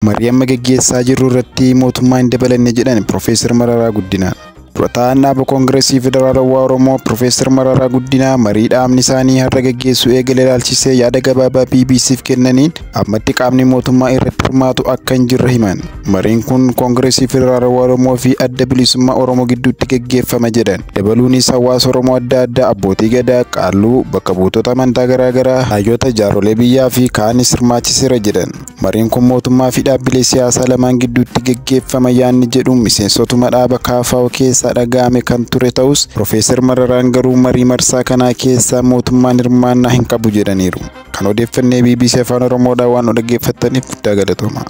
Mariam geggeessaa jirru irratti mootummaa hin dabalanne jedhan Profeesar Mararaa Guddinaa. Durataan dhaaba Koongireesii Federaalawaa Oromoo Profeesar Mararaa Guddinaa marii dhaabni isaanii har'a geggeessuu eegale ilaalchisee yaada gabaabaa BBC'f kennaniin ammatti qaamni mootummaa irratti hirmaatu akka hin jirre himan. Mariin kun Koongireesii Federaalawaa Oromoo fi Adda Bilisummaa Oromoo gidduutti geggeeffama jedhan. Dabaluunis hawaasa Oromoo adda addaa abbootii gadaa, qaalluu, bakka buutota amantaa garaagaraa, hayyoota jaarolee biyyaa fi kaanis hirmaachiseera jedhan. Mariin kun mootummaa fi dhaabbilee siyaasaa lamaan gidduutti geggeeffama yaadni jedhuun miseensotuma dhaaba KFO keessaa dhaga'ame kan ture ta'us Profeesar Mararaan garuu marii marsaa kanaa keessaa mootummaan hirmaannaa hin qabu jedhaniiru. Kan odeeffannee BBC Afaan Oromoodhaan waan dhaggeeffattaniif guddaa galatooma.